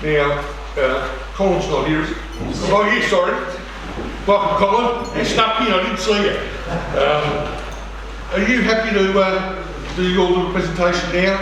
Now, Colin's not here, is he? Oh, yeah, sorry. Welcome, Colin. You snuck in, I didn't see you. Are you happy to do your little presentation now?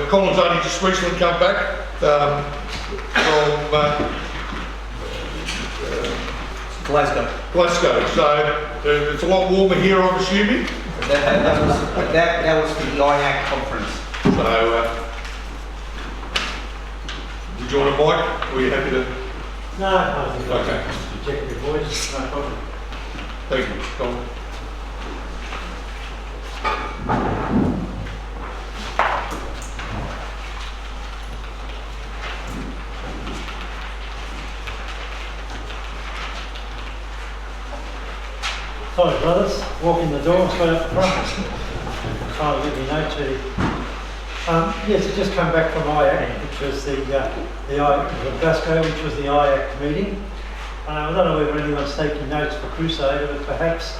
Colin's only just recently come back from Glasgow, so it's a lot warmer here, I'm assuming. That was for the IACK conference. So, did you want a mic? Or are you happy to? No, I think okay. Check your voice, no problem. Thank you, Colin. Sorry, brothers, walk in the door, straight up the front. Trying to get me note to. Yes, I just come back from IACK, which was the Glasgow, which was the IACK meeting. I don't know whether anyone's taking notes for Crusader, but perhaps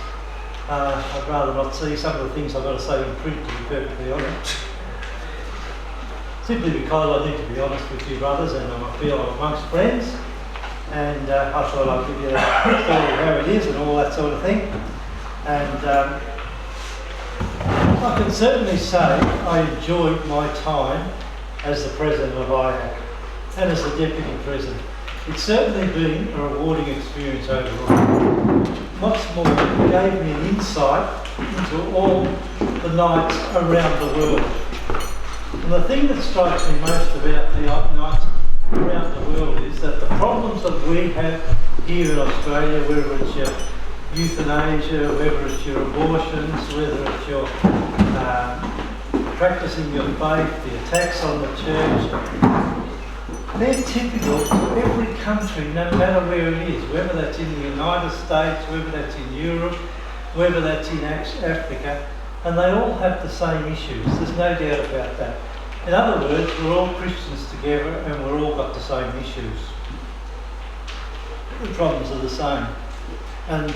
I'd rather not see some of the things I've got to say in print, to be perfectly honest. Simply because I need to be honest with you, brothers, and I feel I'm amongst friends. And I thought I'd give you a story of how it is and all that sort of thing. And I can certainly say I enjoyed my time as the President of IACK and as the Deputy President. It's certainly been a rewarding experience overall. What's more, it gave me an insight into all the nights around the world. And the thing that strikes me most about the nights around the world is that the problems that we have here in Australia, whether it's your euthanasia, whether it's your abortions, whether it's your practicing your faith, the attacks on the church, they're typical to every country, no matter where it is, whether that's in the United States, whether that's in Europe, whether that's in Africa, and they all have the same issues. There's no doubt about that. In other words, we're all Christians together and we're all got the same issues. The problems are the same. And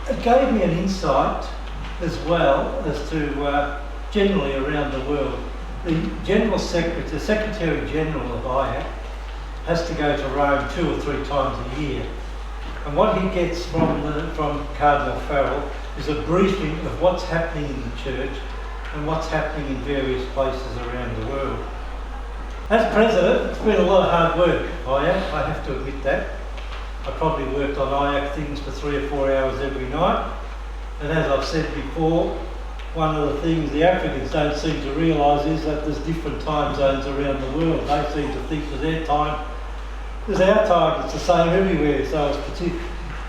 it gave me an insight as well as to generally around the world. The Secretary General of IACK has to go to Rome 2 or 3 times a year. And what he gets from Cardinal Farrell is a briefing of what's happening in the church and what's happening in various places around the world. As President, it's been a lot of hard work, IACK, I have to admit that. I probably worked on IACK things for 3 or 4 hours every night. And as I've said before, one of the things the Africans don't seem to realise is that there's different time zones around the world. They seem to think that their time is our time, it's the same everywhere. So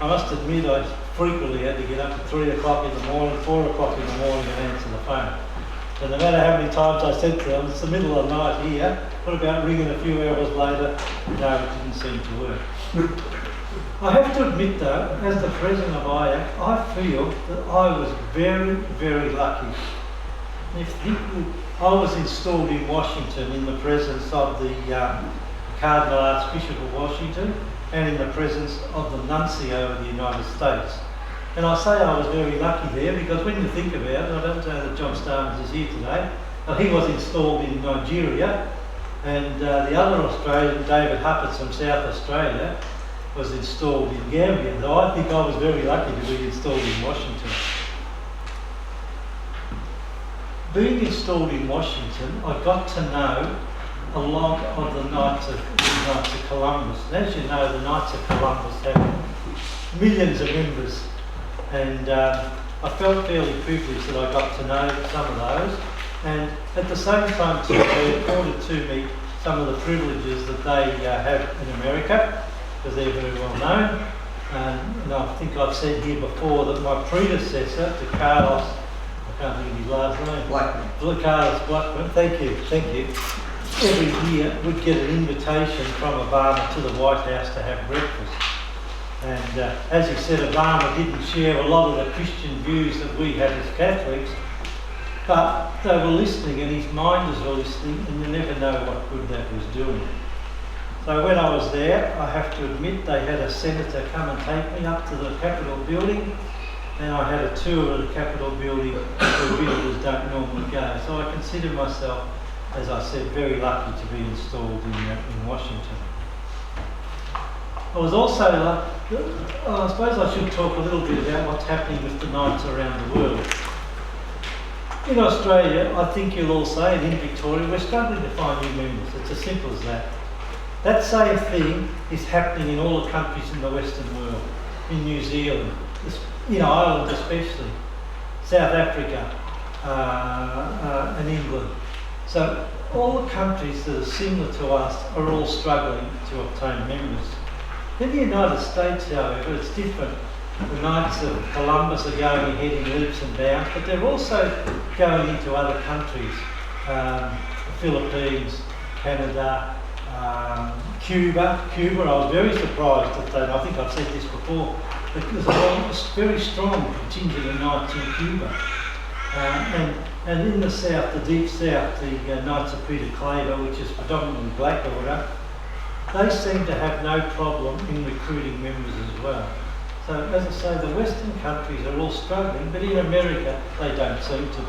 I must admit I frequently had to get up at 3 o'clock in the morning, 4 o'clock in the morning and answer the phone. And no matter how many times I said to them, it's the middle of the night here, what about ringing a few hours later? No, it didn't seem to work. I have to admit though, as the President of IACK, I feel that I was very, very lucky. I was installed in Washington in the presence of the Cardinal Archbishop of Washington and in the presence of the Nuncio of the United States. And I say I was very lucky there because when you think about it, I don't know that John Starnes is here today, but he was installed in Nigeria, and the other Australian, David Huppets from South Australia, was installed in Gambia. So I think I was very lucky to be installed in Washington. Being installed in Washington, I got to know a lot of the Knights of Columbus. And as you know, the Knights of Columbus have millions of members. And I felt fairly privileged that I got to know some of those. And at the same time too, they reported to me some of the privileges that they have in America, because they're very well known. And I think I've said here before that my predecessor to Carlos, I can't think of his last name. Blackman. Carlos Blackman, thank you. Every year would get an invitation from Obama to the White House to have breakfast. And as he said, Obama didn't share a lot of the Christian views that we have as Catholics, but they were listening and his minders were listening, and you never know what good that was doing. So when I was there, I have to admit they had a senator come and take me up to the Capitol building, and I had a tour of the Capitol building where visitors don't normally go. So I consider myself, as I said, very lucky to be installed in Washington. I was also, I suppose I should talk a little bit about what's happening with the Knights around the world. In Australia, I think you'll all say, and in Victoria, we're struggling to find new members. It's as simple as that. That same thing is happening in all the countries in the Western world, in New Zealand, in Ireland especially, South Africa, and England. So all the countries that are similar to us are all struggling to obtain members. In the United States, however, it's different. The Knights of Columbus are going ahead in leaps and bounds, but they're also going into other countries, the Philippines, Canada, Cuba. I was very surprised at that. I think I've said this before. There's a very strong contingent of Knights in Cuba. And in the south, the deep south, the Knights of Peter Clare, which is predominantly black order, they seem to have no problem in recruiting members as well. So, as I say, the Western countries are all struggling, but in America, they don't seem to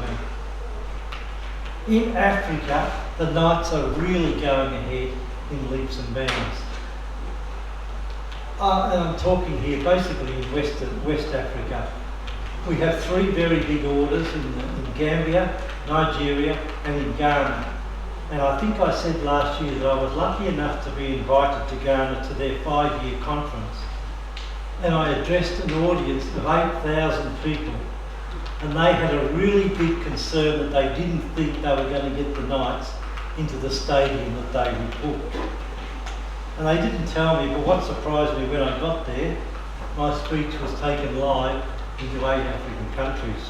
be. In Africa, the Knights are really going ahead in leaps and bounds. And I'm talking here basically in West Africa. We have three very big orders in Gambia, Nigeria, and in Ghana. And I think I said last year that I was lucky enough to be invited to Ghana to their 5-year conference. And I addressed an audience of 8,000 people. And they had a really big concern that they didn't think they were going to get the Knights into the stadium that they had booked. And they didn't tell me, but what surprised me when I got there, my speech was taken live into 8 African countries.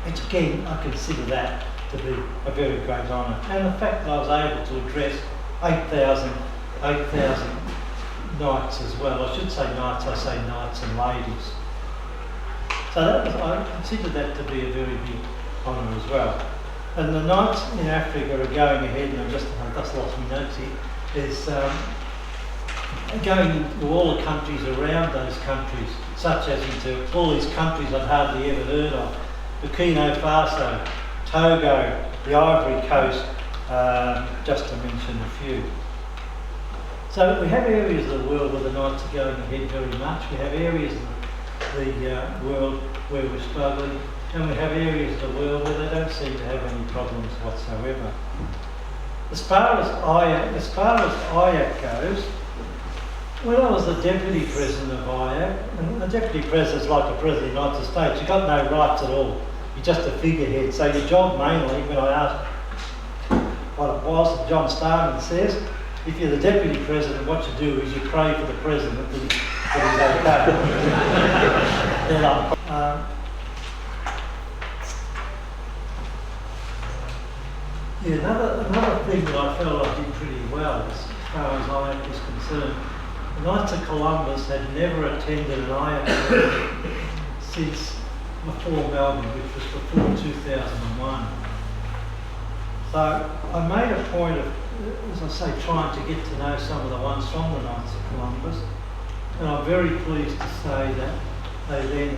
Which again, I consider that to be a very great honour. And the fact that I was able to address 8,000 Knights as well. I should say Knights, I say Knights and ladies. So I consider that to be a very big honour as well. And the Knights in Africa are going ahead, and I've just lost my notes here, is going into all the countries around those countries, such as into all these countries I'd hardly ever heard of. Burkina Faso, Togo, the Ivory Coast, just to mention a few. So we have areas of the world where the Knights are going ahead very much. We have areas of the world where we're struggling, and we have areas of the world where they don't seem to have any problems whatsoever. As far as IACK goes, when I was the Deputy President of IACK, and the Deputy President is like the President of the United States, you've got no rights at all. You're just a figurehead. So your job mainly, when I asked what it was, John Starman says, if you're the Deputy President, what you do is you pray for the President that he's okay. Another thing that I felt I did pretty well as far as IACK is concerned, the Knights of Columbus had never attended an IACK meeting since before Melbourne, which was before 2001. So I made a point of, as I say, trying to get to know some of the ones from the Knights of Columbus, and I'm very pleased to say that they then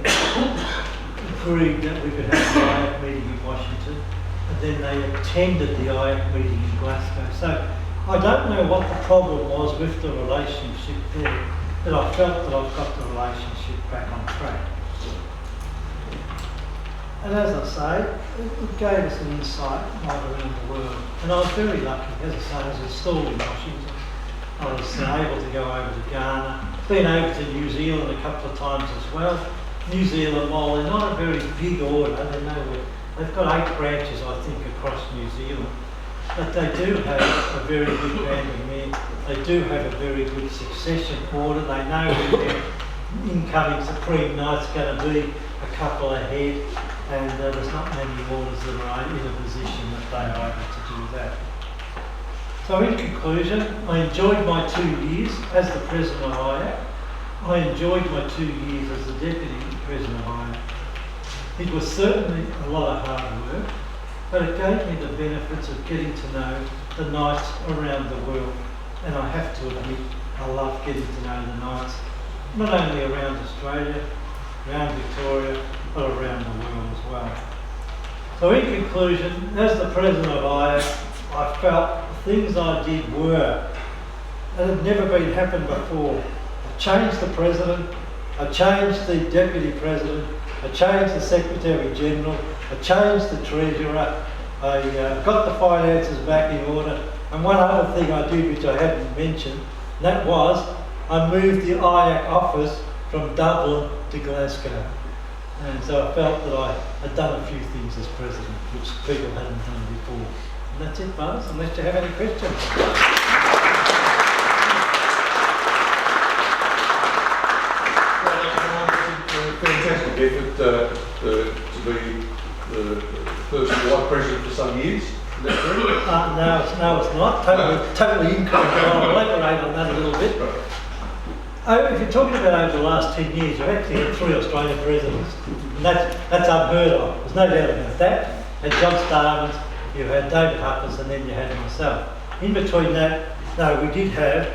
agreed that we could have the IACK meeting in Washington, and then they attended the IACK meeting in Glasgow. So I don't know what the problem was with the relationship there, but I felt that I've got the relationship back on track. And as I say, it gave us an insight right around the world. And I was very lucky, as I say, I was installed in Washington. I was able to go over to Ghana, been over to New Zealand a couple of times as well. New Zealand, while they're not a very big order, they've got 8 branches, I think, across New Zealand. But they do have a very good banding. They do have a very good succession order. They know who their incoming Supreme Knight's going to be a couple ahead, and there's not many orders that are in a position that they are able to do that. So in conclusion, I enjoyed my 2 years as the President of IACK. I enjoyed my 2 years as the Deputy President of IACK. It was certainly a lot of hard work, but it gave me the benefits of getting to know the Knights around the world and I have to admit, I love getting to know the Knights, not only around Australia, around Victoria, but around the world as well. So in conclusion, as the President of IACK, I felt the things I did were, and had never been happened before. I changed the President, I changed the Deputy President, I changed the Secretary General, I changed the Treasurer, I got the finances back in order, and one other thing I did which I hadn't mentioned, and that was I moved the IACK office from Dublin to Glasgow. And so I felt that I had done a few things as President which people hadn't done before. And that's it, Buzz, unless you have any questions. Fantastic effort to be the first White President for some years. Is that true? No, it's not. Totally incorrect. I'll elaborate on that a little bit. If you're talking about over the last 10 years, you've actually had 3 Australian presidents. And that's unheard of. There's no doubt about that. You had John Starmans, you had David Huppers, and then you had myself. In between that, no, we did have,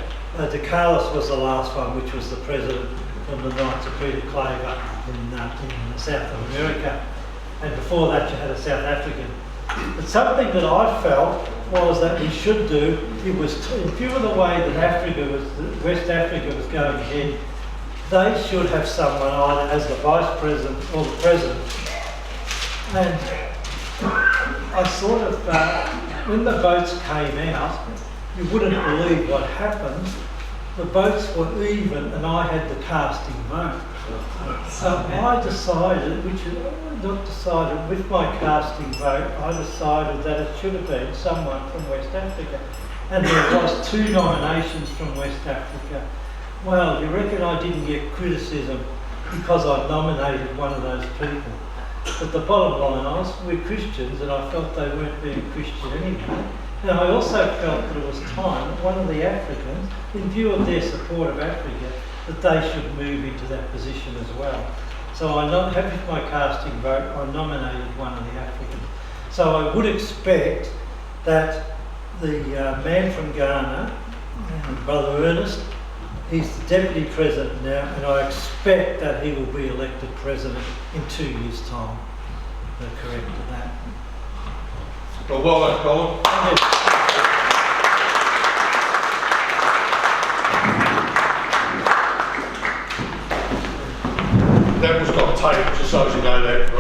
De Carlos was the last one, which was the president from the Knights of Peter Clare in South America. And before that, you had a South African. But something that I felt was that we should do, it was, in view of the way that West Africa was going ahead, they should have someone either as the Vice President or the President. And I sort of, when the votes came out, you wouldn't believe what happened. The votes were even and I had the casting vote. So I decided, with my casting vote, I decided that it should have been someone from West Africa. And there was 2 nominations from West Africa. Well, you reckon I didn't get criticism because I nominated one of those people. But the bottom line was, we're Christians, and I felt they weren't being Christian anyway. And I also felt that it was time that one of the Africans, in view of their support of Africa, that they should move into that position as well. So with my casting vote, I nominated one of the Africans. So I would expect that the man from Ghana, Brother Ernest, he's the Deputy President now, and I expect that he will be elected President in 2 years' time. They're correct to that. Well done, Colin. Thank you. That was not taped, just so you know that.